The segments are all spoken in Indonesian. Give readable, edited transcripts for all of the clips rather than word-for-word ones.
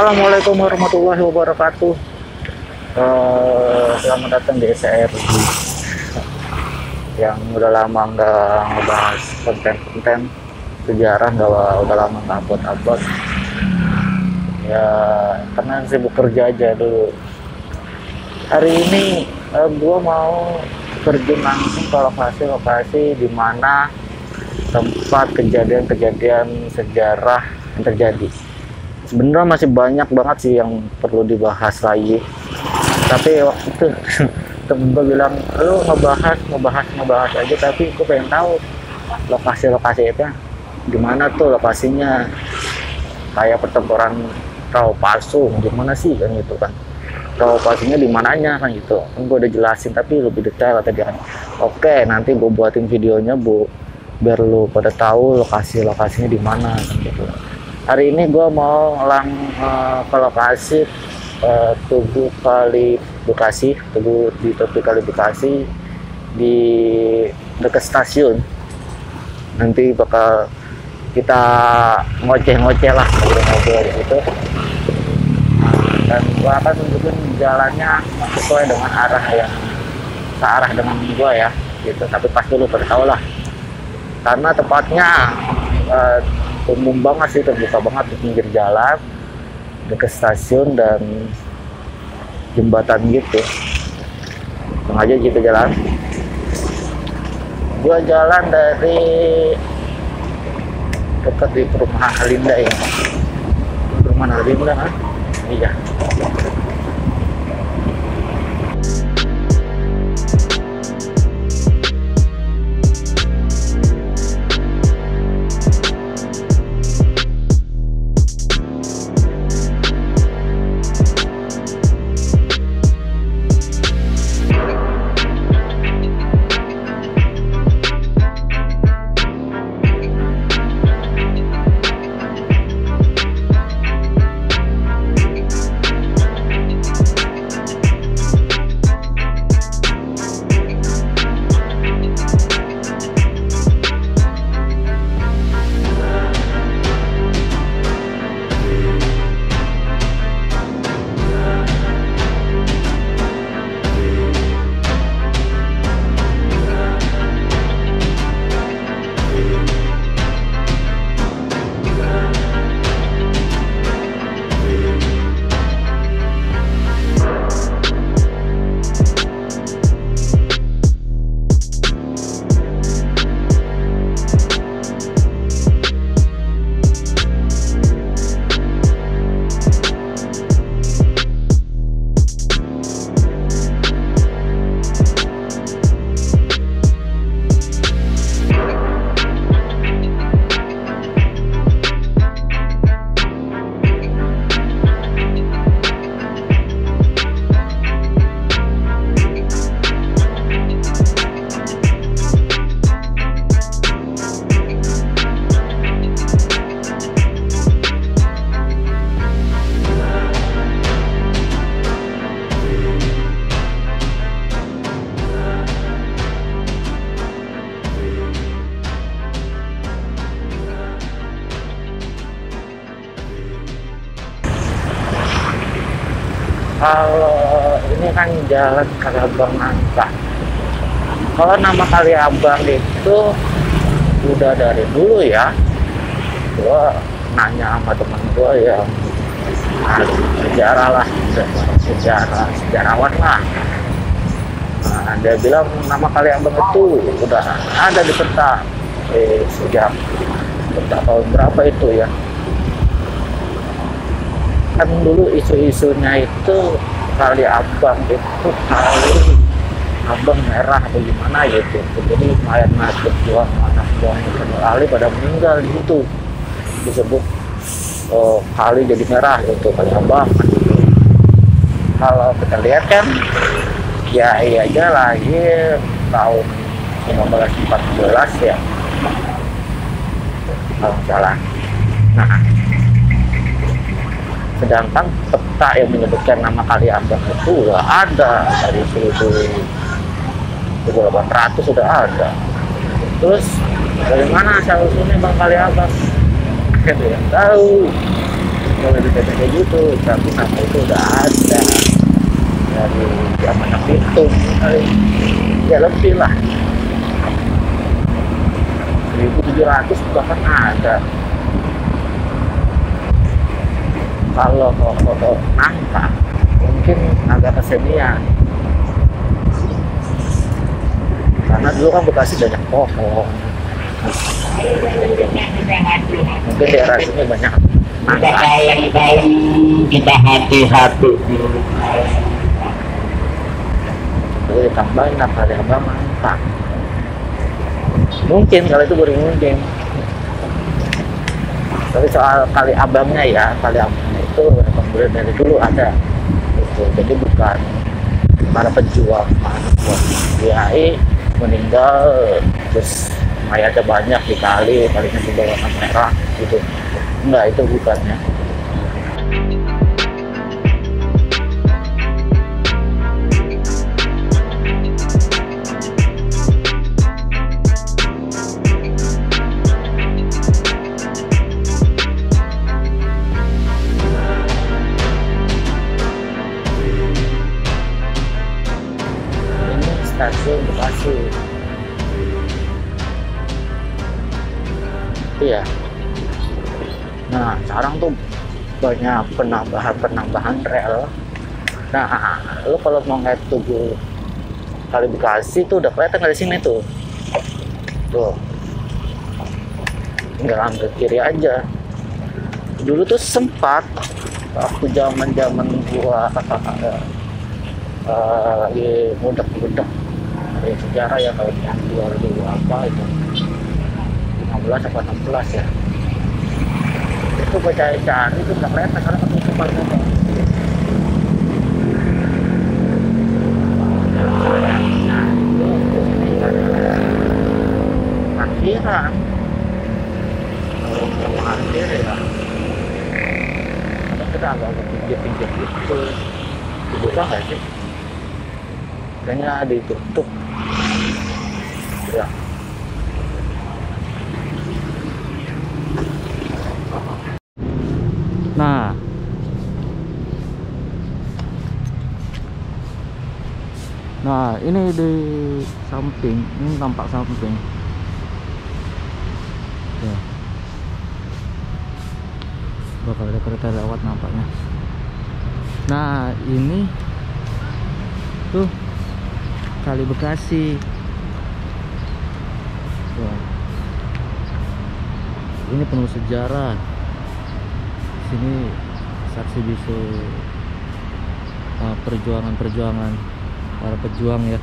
Assalamualaikum warahmatullahi wabarakatuh. Selamat datang di SRG yang udah lama nggak ngebahas konten-konten sejarah, udah lama nggak upload ya karena sibuk kerja aja dulu. Hari ini gue mau terjun langsung ke lokasi-lokasi di mana tempat kejadian-kejadian sejarah yang terjadi. Sebenarnya masih banyak banget sih yang perlu dibahas lagi, tapi waktu itu temen gue bilang lu ngebahas aja, tapi gue pengen tahu lokasi-lokasi itu di mana tuh lokasinya, kayak pertempuran Rawa Pasu gimana sih kan gitu kan, Rawa Pasunya di mananya kan gitu kan. Gue udah jelasin tapi lebih detail kata dia kan. Oke, nanti gue buatin videonya biar lu pada tahu lokasinya di mana kan gitu. Hari ini gue mau ke lokasi Tugu Kali Bekasi, di Tugu Kali Bekasi di dekat stasiun. Nanti bakal kita ngoceh-ngoceh lah, ngobrol di situ. Dan gue akan tunjukin jalannya sesuai dengan arah yang searah dengan gue ya, gitu. Tapi pas dulu tahu lah, karena tempatnya umum banget sih, terbuka banget di pinggir jalan dekat stasiun dan jembatan gitu. Sengaja gitu jalan. Gua jalan dari dekat di perumahan Halinda ini. Perumahan Halinda kan? Iya. Kalau ini kan jalan Kaliabang Nangka. Kalau nama Kaliabang itu udah dari dulu ya. Gua nanya sama teman gua yang sejarah lah, sejarawan lah. Nah, dia bilang nama Kaliabang itu udah ada di peta sejak tahun berapa itu ya. Kan dulu isu-isunya itu Kaliabang itu kali abang merah atau gimana gitu. Jadi mayat berjuang anak buahnya kali pada meninggal gitu, disebut kali jadi merah gitu, Kaliabang gitu. Kalau kita lihat kan ya iya aja lahir tahun 1914 ya kalau salah. Nah, sedangkan peta yang menyebutkan nama Kaliabang itu udah ada dari 1800 sudah ada. Terus dari mana asal usulnya Bang Kaliabang? Kita yang tahu. kalau ditanya kayak gitu, tapi nama itu udah ada dari zaman itu, ya lebih lah 1700 bahkan ada. Kalau nangka mungkin agak kesenian, karena dulu kan Bekasi banyak pohon, mungkin daerah sini banyak nangka. Yang tahu kita hati-hati. Jadi tambahin lah kali abang nangka. Mungkin kalau itu baru mungkin. Tapi soal kali abangnya ya, kali abangnya itu emang bener dari dulu ada. Gitu. Jadi bukan para pejuang GHI meninggal terus mayatnya banyak di kalinya dibawa kamera gitu. Enggak, itu bukannya. Stasiun Bekasi. Iya. Nah, sekarang tuh banyak penambahan rel. Nah, lu kalau mau ngeliat Tugu Kali Bekasi tuh udah kelihatan dari sini tuh. Tuh. Tinggal ambil kiri aja. Dulu tuh sempat waktu zaman gua lagi muda dari sejarah ya, kalau yang 2000 apa itu 15 apa 16 ya, itu gue cari itu nggak kelihatan karena ketutupan juga. Parkiran kalau parkir ya kita agak pinggir gitu, dibuka nggak sih? Kayaknya ditutup ya. Nah ini di samping, ini tampak samping ya, bakal ada kereta lewat nampaknya. Nah ini tuh Kali Bekasi. Wah. Ini penuh sejarah. Sini saksi bisu perjuangan para pejuang ya.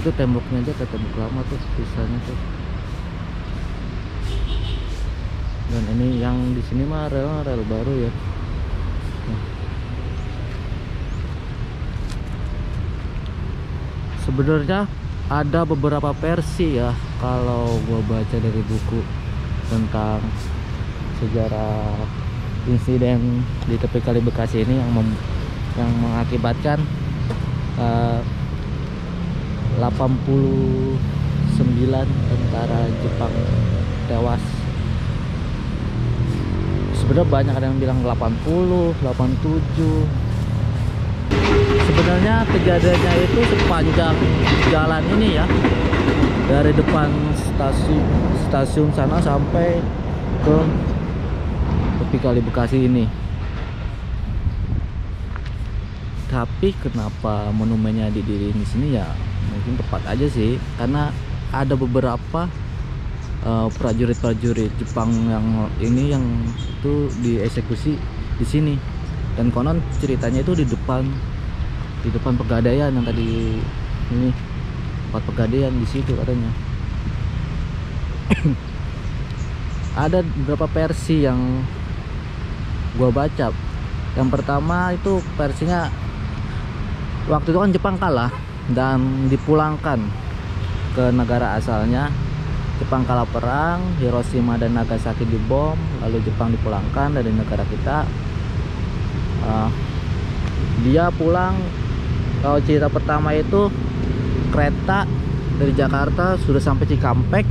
Itu temboknya aja kayak tembok lama tuh, sisanya tuh. Dan ini yang di sini mah rel baru ya. Sebenarnya ada beberapa versi ya kalau gua baca dari buku tentang sejarah insiden di tepi Kali Bekasi ini yang mengakibatkan 89 tentara Jepang tewas. Sebenarnya banyak, ada yang bilang 80, 87. Sebenarnya kejadiannya itu sepanjang jalan ini ya, dari depan stasiun sana sampai ke tepi Kali Bekasi ini. Tapi kenapa monumennya didiriin di sini ya? Mungkin tepat aja sih, karena ada beberapa prajurit Jepang yang itu dieksekusi di sini. Dan konon ceritanya itu di depan Pegadaian yang tadi ini, tempat Pegadaian di situ katanya. Ada beberapa versi yang gua baca. Yang pertama itu versinya waktu itu kan Jepang kalah dan dipulangkan ke negara asalnya. Jepang kalah perang, Hiroshima dan Nagasaki dibom, lalu Jepang dipulangkan dari negara kita. Dia pulang, kalau cerita pertama itu kereta dari Jakarta sudah sampai Cikampek,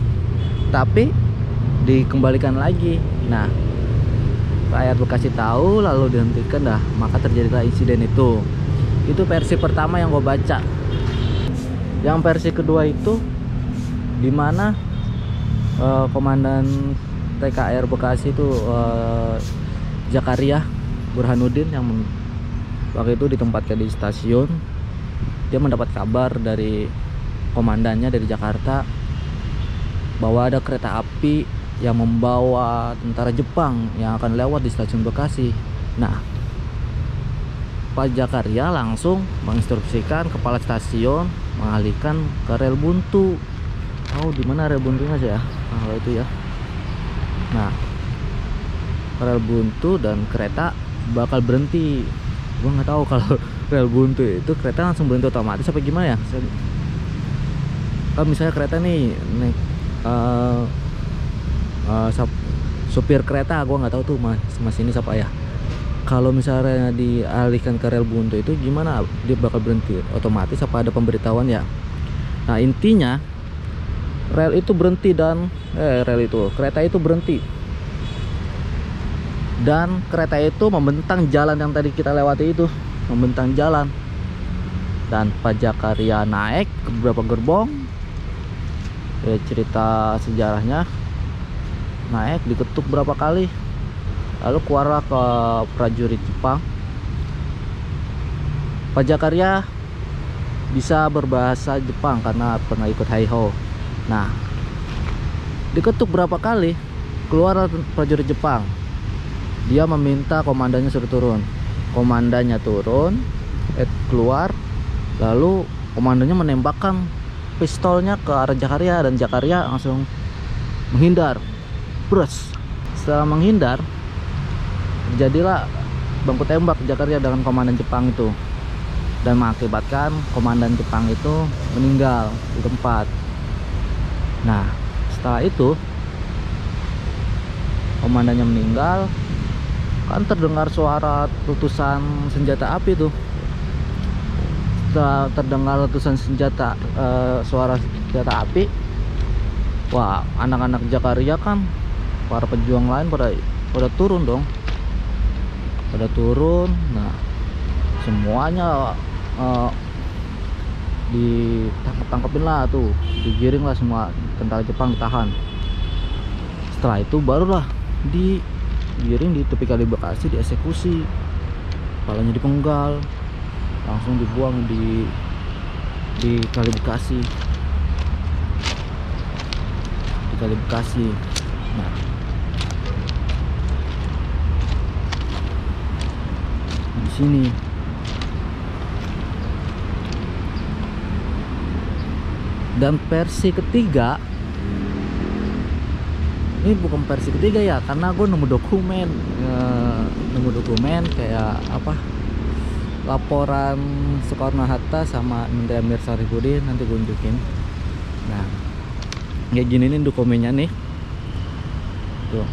tapi dikembalikan lagi. Nah, rakyat Bekasi tahu lalu dihentikan, dah maka terjadilah insiden itu. Itu versi pertama yang gue baca. Yang versi kedua itu dimana komandan TKR Bekasi itu Zakaria Burhanuddin yang waktu itu ditempatkan di stasiun. Dia mendapat kabar dari komandannya dari Jakarta bahwa ada kereta api yang membawa tentara Jepang yang akan lewat di stasiun Bekasi. Nah, Pak Zakaria langsung menginstruksikan kepala stasiun mengalihkan ke rel buntu. Oh, di mana rel buntunya sih ya? Kalau itu ya. Nah, rel buntu dan kereta bakal berhenti. Gua nggak tahu kalau rel buntu itu kereta langsung berhenti otomatis apa gimana ya? Kalau misalnya kereta nih naik supir kereta, gua nggak tahu tuh mas ini siapa ya. Kalau misalnya dialihkan ke rel buntu itu gimana? Dia bakal berhenti otomatis apa ada pemberitahuan ya? Nah, intinya rel itu berhenti dan kereta itu berhenti. Dan kereta itu membentang jalan yang tadi kita lewati itu, membentang jalan. Dan Pak Zakaria naik ke beberapa gerbong. Cerita sejarahnya, naik diketuk berapa kali, lalu keluarlah ke prajurit Jepang. Pak Zakaria bisa berbahasa Jepang karena pernah ikut Heiho. Nah, diketuk berapa kali, keluar prajurit Jepang. Dia meminta komandannya suruh turun. Komandannya turun, keluar, lalu komandannya menembakkan pistolnya ke arah Zakaria dan Zakaria langsung menghindar. Bros. Setelah menghindar, terjadilah baku tembak Zakaria dengan komandan Jepang itu, dan mengakibatkan komandan Jepang itu meninggal di tempat. Nah, setelah itu komandannya meninggal, kan terdengar suara letusan senjata api tuh. Setelah terdengar letusan senjata, suara senjata api, wah, anak-anak Zakaria kan, para pejuang lain pada turun dong, pada turun. Nah, semuanya ditangkap-tangkapin lah tuh, digiring lah semua tentara Jepang, ditahan. Setelah itu barulah digiring di tepi kali Bekasi, dieksekusi, kepalanya dipenggal, langsung dibuang di kali Bekasi, di kali Bekasi. Nah, di sini dan versi ketiga, ini bukan versi ketiga ya, karena gue nemu dokumen kayak apa, laporan Soekarno-Hatta sama Menteri Amir Syarifuddin, nanti gue unjukin. Nah, kayak gini nih dokumennya nih tuh.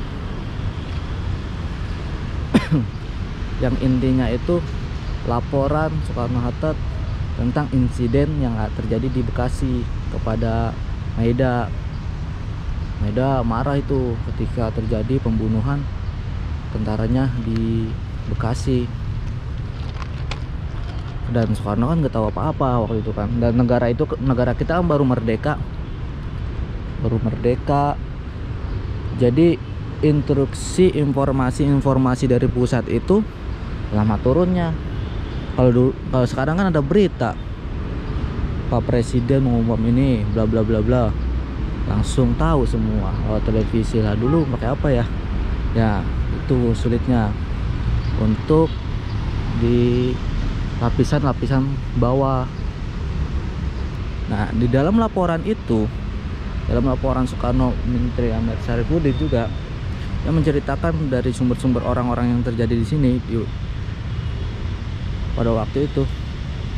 Yang intinya itu laporan Soekarno-Hatta tentang insiden yang terjadi di Bekasi kepada Maeda. Maeda marah itu ketika terjadi pembunuhan tentaranya di Bekasi. Dan Soekarno kan nggak tahu apa-apa waktu itu kan. Dan negara kita kan baru merdeka. Jadi instruksi informasi dari pusat itu lama turunnya. Kalau sekarang kan ada berita, Pak Presiden mengumum ini, bla bla bla bla, langsung tahu semua lewat televisi. Lah dulu pakai apa ya? Ya, itu sulitnya untuk di lapisan-lapisan bawah. Nah, di dalam laporan itu, dalam laporan Soekarno Menteri Amir Syarifuddin juga, yang menceritakan dari sumber-sumber orang-orang yang terjadi di sini pada waktu itu,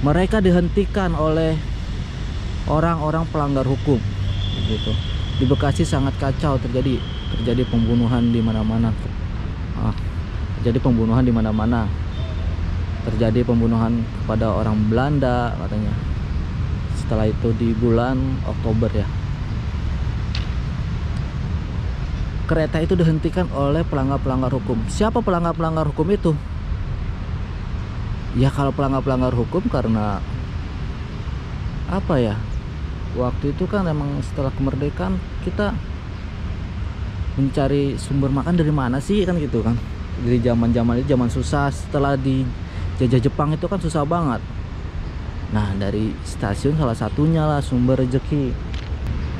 mereka dihentikan oleh orang-orang pelanggar hukum gitu. Di Bekasi sangat kacau, terjadi pembunuhan di mana-mana. Terjadi pembunuhan di mana-mana. Terjadi pembunuhan kepada orang Belanda katanya. Setelah itu di bulan Oktober ya. kereta itu dihentikan oleh pelanggar-pelanggar hukum. Siapa pelanggar-pelanggar hukum itu? Ya kalau pelanggar-pelanggar hukum karena apa ya, waktu itu kan emang setelah kemerdekaan kita mencari sumber makan dari mana sih, kan gitu kan. Dari zaman-zaman itu zaman susah, setelah dijajah Jepang itu kan susah banget. Nah dari stasiun salah satunya lah sumber rezeki.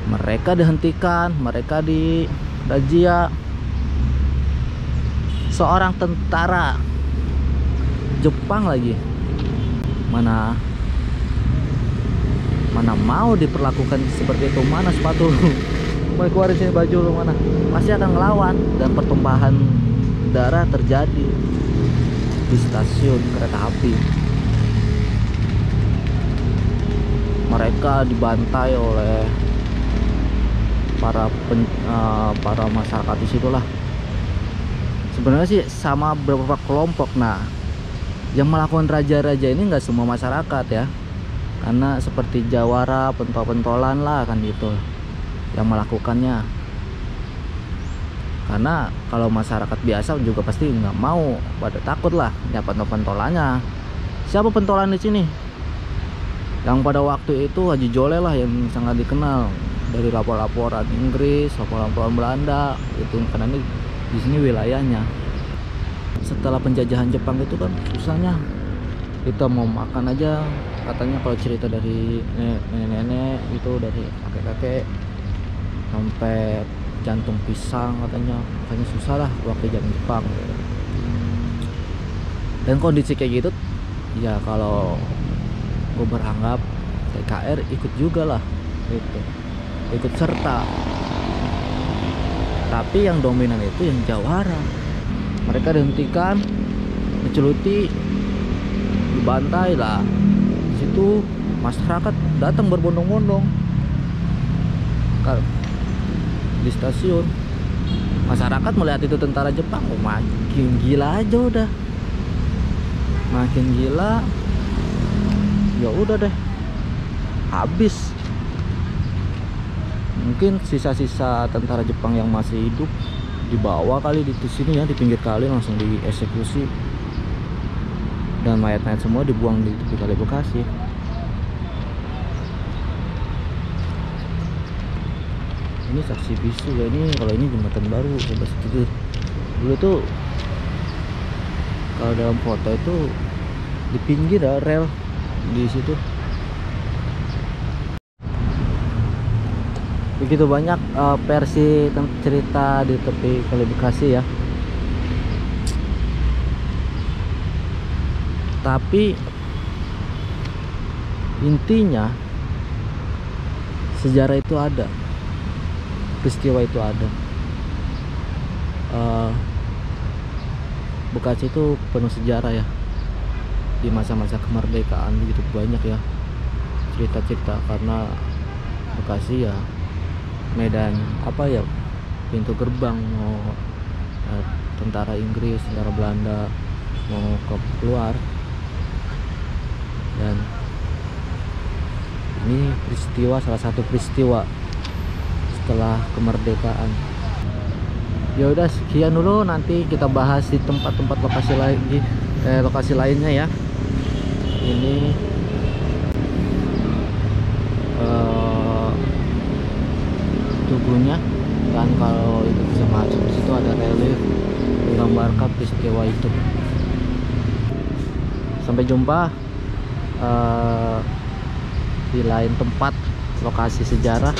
Mereka dihentikan, mereka di razia. Seorang tentara Jepang lagi, mana mau diperlakukan seperti itu. Mana sepatu lu, mau keluarin sini baju lu, mana pasti akan ngelawan. Dan pertumpahan darah terjadi di stasiun kereta api. Mereka dibantai oleh para masyarakat di situ lah. Sebenarnya sih sama beberapa kelompok. Nah, yang melakukan raja-raja ini nggak semua masyarakat ya, karena seperti jawara, pentol-pentolan lah kan gitu yang melakukannya. Karena kalau masyarakat biasa juga pasti nggak mau, pada takut lah ya pentol-pentolannya. Siapa pentolan di sini? Yang pada waktu itu Haji Jole lah yang sangat dikenal dari laporan Inggris, laporan Belanda itu, karena ini di sini wilayahnya. Setelah penjajahan Jepang itu kan susahnya, kita mau makan aja katanya kalau cerita dari nenek-nenek itu, dari kakek-kakek sampai jantung pisang katanya, makanya susah lah waktu zaman Jepang. Dan kondisi kayak gitu ya, kalau gue beranggap TKR ikut juga lah gitu, ikut serta. Tapi yang dominan itu yang jawara. Mereka dihentikan, diceluti, dibantai lah. Di situ masyarakat datang berbondong-bondong di stasiun. Masyarakat melihat itu tentara Jepang, oh, makin gila aja udah, makin gila. Ya udah deh, habis. Mungkin sisa-sisa tentara Jepang yang masih hidup dibawa kali di sini ya, di pinggir kali langsung dieksekusi, dan mayat-mayat semua dibuang di tepi kali Bekasi. Ini saksi bisu ya, ini kalau ini jembatan baru coba sedikit. Dulu tuh kalau dalam foto itu di pinggir ya, rel di situ. Begitu banyak versi cerita di tepi kali Bekasi ya. Tapi intinya sejarah itu ada, peristiwa itu ada. Bekasi itu penuh sejarah ya. Di masa-masa kemerdekaan begitu banyak ya cerita-cerita, karena Bekasi ya medan apa ya, pintu gerbang mau tentara Inggris, tentara Belanda mau keluar. Dan ini peristiwa, salah satu peristiwa setelah kemerdekaan. Ya udah, sekian dulu, nanti kita bahas di tempat-tempat lokasi lagi, lokasi lainnya ya. Ini tubuhnya, dan kalau itu bisa masuk di situ ada relief menggambarkan peristiwa itu. Sampai jumpa di lain tempat lokasi sejarah.